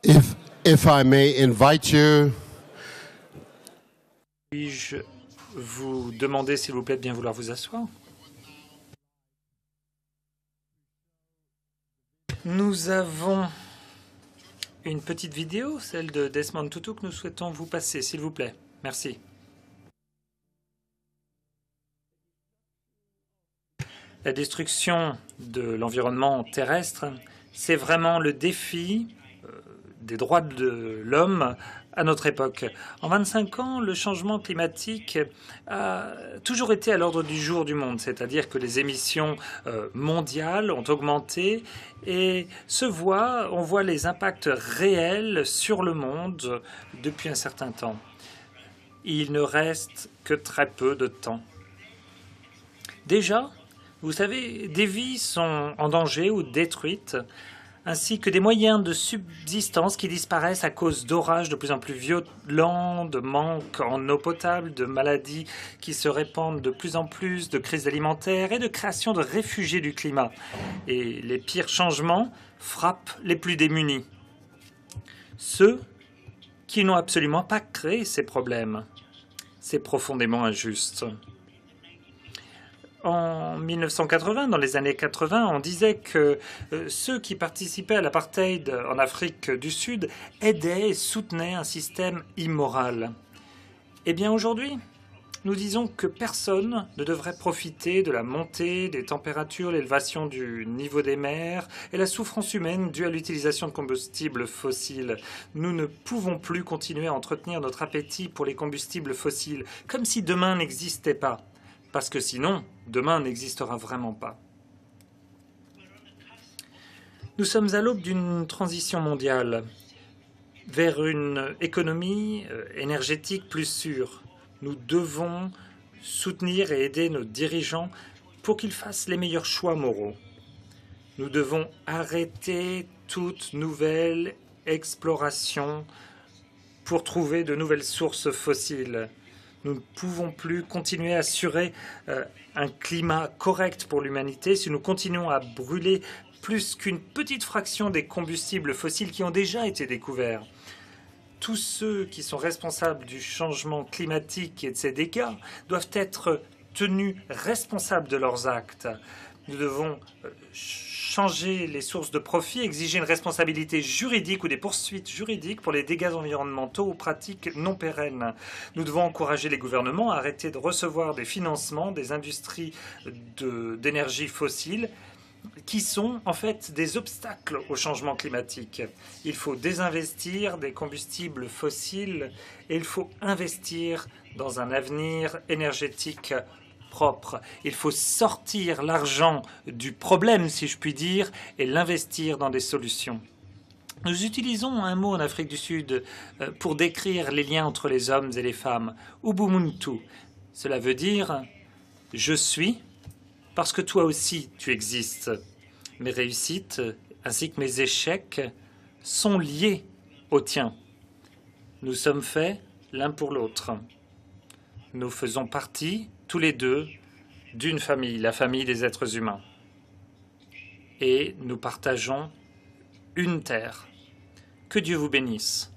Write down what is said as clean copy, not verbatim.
If I may invite you. Puis-je vous demander, s'il vous plaît, de bien vouloir vous asseoir? Nous avons une petite vidéo, celle de Desmond Tutu, que nous souhaitons vous passer, s'il vous plaît. Merci. La destruction de l'environnement terrestre, c'est vraiment le défi des droits de l'homme à notre époque. En 25 ans, le changement climatique a toujours été à l'ordre du jour du monde, c'est-à-dire que les émissions mondiales ont augmenté et on voit les impacts réels sur le monde depuis un certain temps. Il ne reste que très peu de temps. Déjà, vous savez, des vies sont en danger ou détruites, ainsi que des moyens de subsistance qui disparaissent à cause d'orages de plus en plus violents, de manque en eau potable, de maladies qui se répandent de plus en plus, de crises alimentaires et de création de réfugiés du climat. Et les pires changements frappent les plus démunis, ceux qui n'ont absolument pas créé ces problèmes. C'est profondément injuste. En 1980, dans les années 80, on disait que ceux qui participaient à l'apartheid en Afrique du Sud aidaient et soutenaient un système immoral. Eh bien aujourd'hui, nous disons que personne ne devrait profiter de la montée des températures, l'élévation du niveau des mers et la souffrance humaine due à l'utilisation de combustibles fossiles. Nous ne pouvons plus continuer à entretenir notre appétit pour les combustibles fossiles, comme si demain n'existait pas. Parce que sinon, demain n'existera vraiment pas. Nous sommes à l'aube d'une transition mondiale vers une économie énergétique plus sûre. Nous devons soutenir et aider nos dirigeants pour qu'ils fassent les meilleurs choix moraux. Nous devons arrêter toute nouvelle exploration pour trouver de nouvelles sources fossiles. Nous ne pouvons plus continuer à assurer un climat correct pour l'humanité si nous continuons à brûler plus qu'une petite fraction des combustibles fossiles qui ont déjà été découverts. Tous ceux qui sont responsables du changement climatique et de ses dégâts doivent être tenus responsables de leurs actes. Nous devons changer les sources de profit, exiger une responsabilité juridique ou des poursuites juridiques pour les dégâts environnementaux ou pratiques non pérennes. Nous devons encourager les gouvernements à arrêter de recevoir des financements des industries d'énergie fossile qui sont en fait des obstacles au changement climatique. Il faut désinvestir des combustibles fossiles et il faut investir dans un avenir énergétique propre. Il faut sortir l'argent du problème, si je puis dire, et l'investir dans des solutions. Nous utilisons un mot en Afrique du Sud pour décrire les liens entre les hommes et les femmes, Ubuntu. Cela veut dire « je suis » parce que toi aussi tu existes. Mes réussites ainsi que mes échecs sont liés aux tiens. Nous sommes faits l'un pour l'autre. Nous faisons partie, tous les deux, d'une famille, la famille des êtres humains. Et nous partageons une terre. Que Dieu vous bénisse.